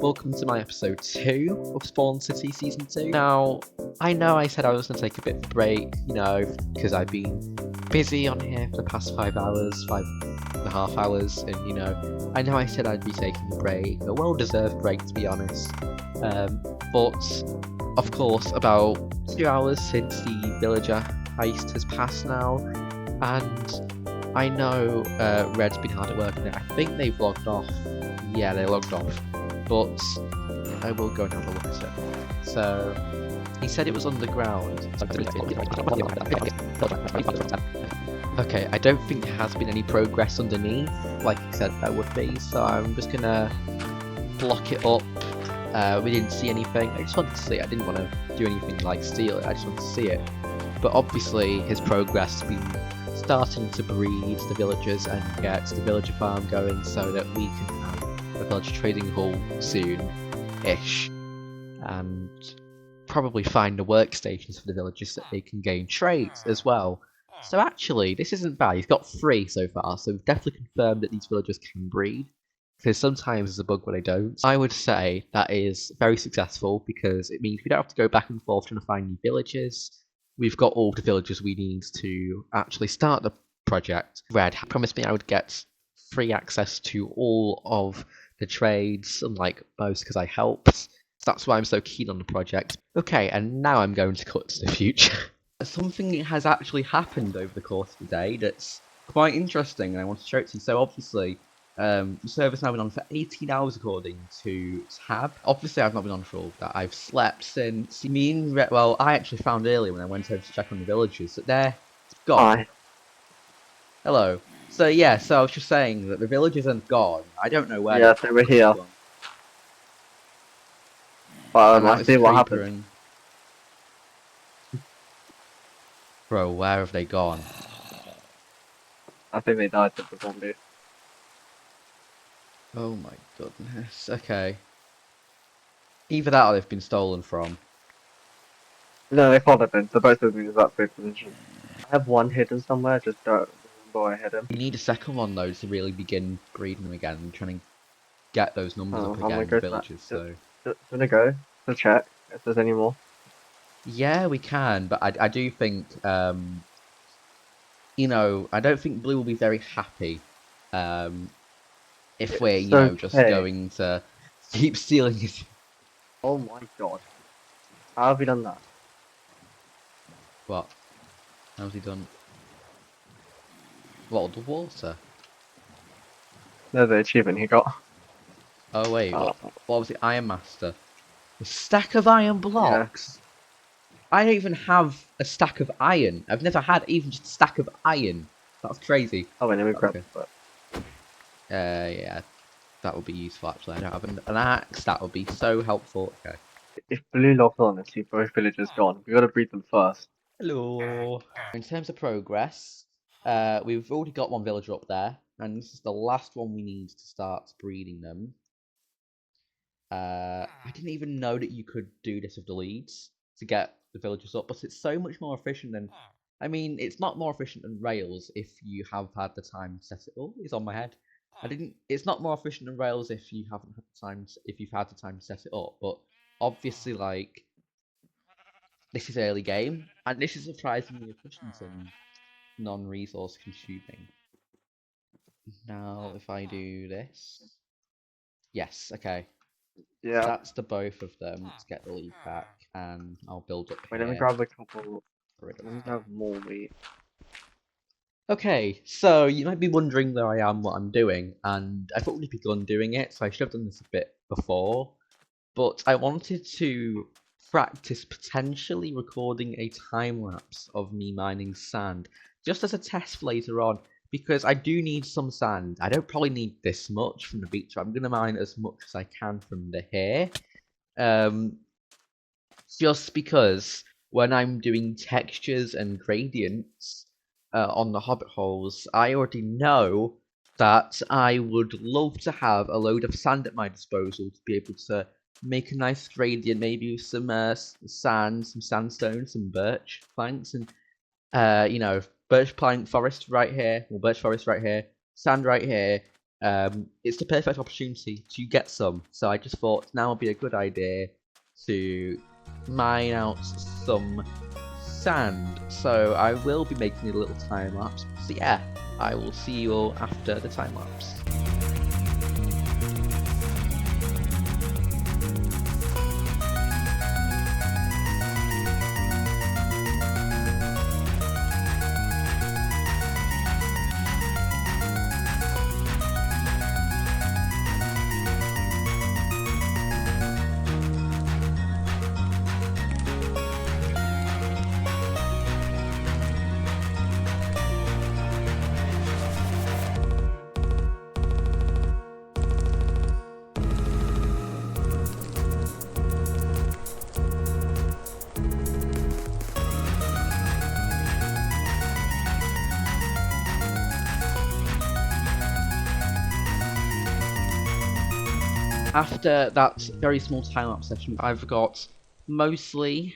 welcome to my episode 2 of Spawn City Season 2. Now, I know I said I was going to take a bit of a break, because I've been busy on here for the past 5 hours, 5.5 hours, and I know I said I'd be taking a break, a well-deserved break to be honest, but of course about 2 hours since the villager heist has passed now, and I know Red's been hard at work on it. I think they've logged off. Yeah, they logged off. But I will go and have a look at it. So he said it was underground. Okay, I don't think there has been any progress underneath, like he said there would be. So I'm just gonna block it up. We didn't see anything. I just wanted to see it. I didn't want to do anything like steal it. I just wanted to see it. But obviously his progress has been starting to breed the villagers and get the villager farm going so that we can have a villager trading hall soon-ish, and probably find the workstations for the villagers that they can gain trades as well. So actually, this isn't bad. He's got 3 so far, so we've definitely confirmed that these villagers can breed, because sometimes there's a bug where they don't. I would say that is very successful because it means we don't have to go back and forth trying to find new villagers. We've got all the villagers we need to actually start the project. Red promised me I would get free access to all of the trades, unlike most, because I helped. So that's why I'm so keen on the project. Okay, and now I'm going to cut to the future. Something has actually happened over the course of the day that's quite interesting, and I want to show it to you. So obviously, the server's now been on for 18 hours according to Tab. Obviously I've not been on for all of that. I've slept since well, I actually found earlier when I went over to check on the villagers that they're gone. Hi. Hello. So yeah, so I was just saying that the villagers are gone. I don't know where. Yeah, they were here. I see what happened. Bro, where have they gone? I think they died to the zombie. Oh my goodness. Okay. Either that or they've been stolen from. No, they can't have been. So both of them use that big position. I have one hidden somewhere, just don't remember where I hid him. You need a second one though to really begin breeding them again and trying to get those numbers up I'm again gonna in go the villages, so. I'm gonna go to check if there's any more. Yeah, we can, but I do think, I don't think Blue will be very happy, if we're, just going to keep stealing his. Oh my god. How have you done that? What? How's he done? What, the water? No, the achievement he got. Oh wait, what was it? Iron Master. A stack of iron blocks? Yeah. I don't even have a stack of iron. I've never had even just a stack of iron. That's crazy. Oh, wait, let me grab it. Yeah, that would be useful actually. I don't have an axe. That would be so helpful. Okay. If Blue logged on and see both villagers gone, we gotta breed them first. Hello. In terms of progress, we've already got one villager up there, and this is the last one we need to start breeding them. I didn't even know that you could do this with the leads to get the villagers up, but it's so much more efficient than. I mean, it's not more efficient than Rails if you have had the time to set it. Oh, it's on my head. It's not more efficient than Rails if you haven't had the time. If you've had the time to set it up, but obviously, like, this is early game, and this is surprisingly efficient and non-resource consuming. Now, if I do this, yes, okay. Yeah. That's the both of them. Let's get the lead back, and I'll build up. Wait, let me grab a couple. Let me grab more wheat. Okay, so you might be wondering where I am, what I'm doing, and I've already begun doing it, so I should have done this a bit before. But I wanted to practice potentially recording a time lapse of me mining sand, just as a test for later on, because I do need some sand. I don't probably need this much from the beach, so I'm going to mine as much as I can from the here. Just because when I'm doing textures and gradients on the hobbit holes, I already know that I would love to have a load of sand at my disposal to be able to make a nice gradient, maybe with some sand, some sandstone, some birch planks, and birch plank forest right here, or birch forest right here, sand right here, it's the perfect opportunity to get some. So I just thought now would be a good idea to mine out some sand. So I will be making a little time lapse. So yeah, I will see you all after the time lapse. After that very small time-lapse session, I've got mostly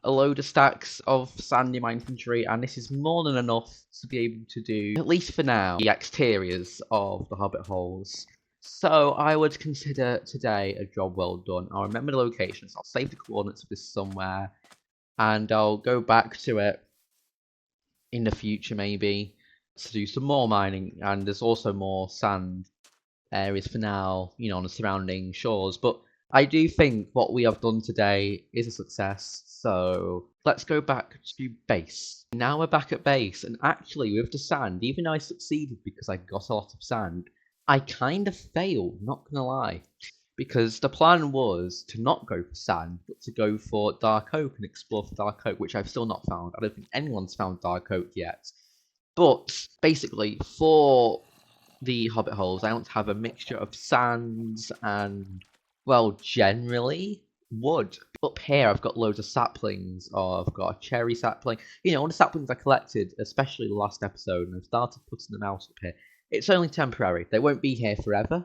a load of stacks of sand in my inventory, and this is more than enough to be able to do, at least for now, the exteriors of the hobbit holes. So I would consider today a job well done. I'll remember the locations, I'll save the coordinates of this somewhere, and I'll go back to it in the future maybe to do some more mining, and there's also more sand areas for now, you know, on the surrounding shores. But I do think what we have done today is a success. So let's go back to base. Now we're back at base, and actually with the sand, even though I succeeded because I got a lot of sand, I kind of failed, not gonna lie. Because the plan was to not go for sand, but to go for dark oak and explore for dark oak, which I've still not found. I don't think anyone's found dark oak yet. But basically, for the hobbit holes, I want to have a mixture of sands and, well, generally wood. Up here I've got loads of saplings, or I've got a cherry sapling, you know, all the saplings I collected, especially the last episode, and I've started putting them out up here. It's only temporary, they won't be here forever,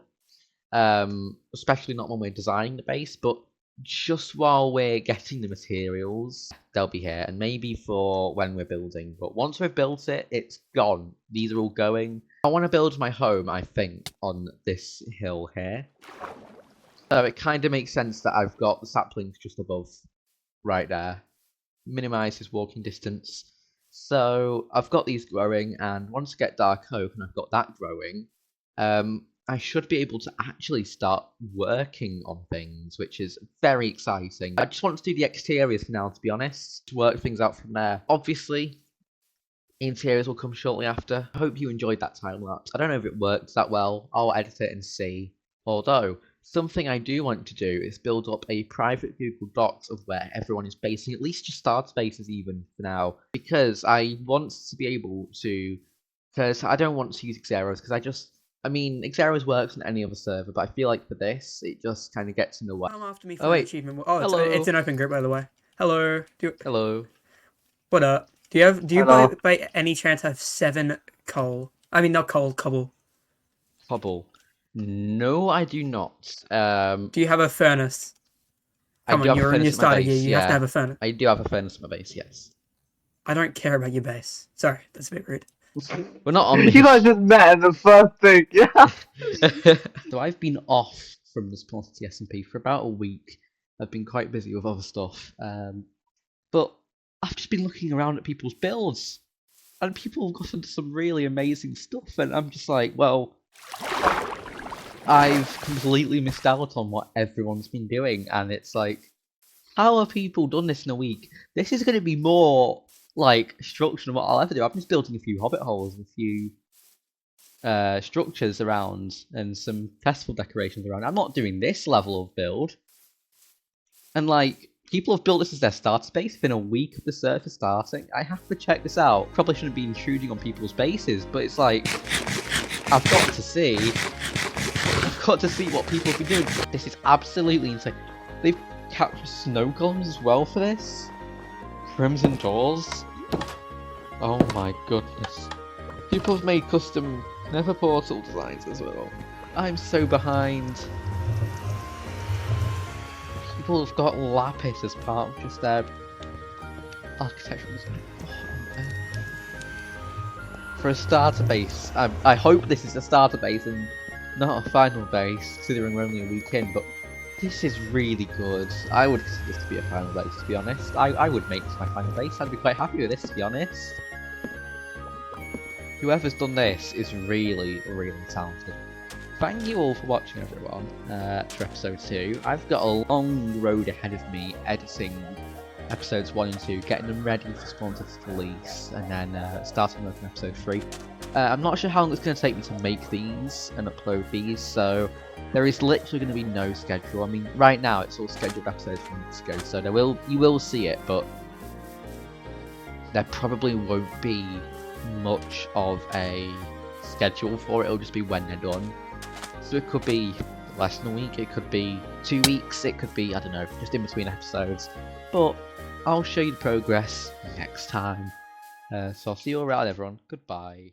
especially not when we're designing the base, but just while we're getting the materials, they'll be here, and maybe for when we're building. But once we've built it, it's gone. These are all going. I want to build my home, I think, on this hill here. So it kind of makes sense that I've got the saplings just above, right there. Minimize his walking distance. So I've got these growing, and once I get dark oak and I've got that growing, I should be able to actually start working on things, which is very exciting. I just want to do the exteriors for now, to be honest, to work things out from there. Obviously, interiors will come shortly after. I hope you enjoyed that time lapse. I don't know if it works that well. I'll edit it and see. Although, something I do want to do is build up a private Google Docs of where everyone is basing, at least just start spaces even for now, because I want to be able to, because I don't want to use Xeros, because I mean, Xeros works on any other server, but I feel like for this, it just kind of gets in the way. Come after me for an achievement. Oh, it's an open group, by the way. Hello. Hello. What up? Do you by any chance have 7 coal? I mean, not coal, cobble. Cobble. No, I do not. Do you have a furnace? Come on, you're in your starter gear. You have to have a furnace. I do have a furnace in my base, yes. I don't care about your base. Sorry, that's a bit rude. We're not on. You guys just met in the first thing, yeah. So I've been off from the Sponsor SMP for about a week. I've been quite busy with other stuff, but I've just been looking around at people's builds, and people have gotten some really amazing stuff, and I'm just like, well, I've completely missed out on what everyone's been doing, and it's like, how have people done this in a week? This is going to be more like structure than what I'll ever do. I'm just building a few hobbit holes and a few structures around and some festival decorations around. I'm not doing this level of build. And like, people have built this as their starter space within a week of the server starting. I have to check this out. Probably shouldn't be intruding on people's bases, but it's like, I've got to see what people have been doing. This is absolutely insane. They've captured snow golems as well for this. Crimson doors. Oh my goodness. People have made custom nether portal designs as well. I'm so behind. People have got lapis as part of just their architectural design. for a starter base. I hope this is a starter base and not a final base, considering we're only a week in, but this is really good. I would consider this to be a final base, to be honest. I would make this my final base. I'd be quite happy with this, to be honest. Whoever's done this is really, really talented. Thank you all for watching, everyone, for episode 2. I've got a long road ahead of me editing episodes 1 and 2, getting them ready for Spawn to release, and then starting working on episode 3. I'm not sure how long it's going to take me to make these and upload these, so there is literally going to be no schedule. I mean, right now it's all scheduled episodes from weeks ago, so you will see it, but there probably won't be much of a schedule for it. It'll just be when they're done. So it could be less than a week, it could be 2 weeks, it could be, I don't know, just in between episodes. But I'll show you the progress next time. So I'll see you all around, everyone. Goodbye.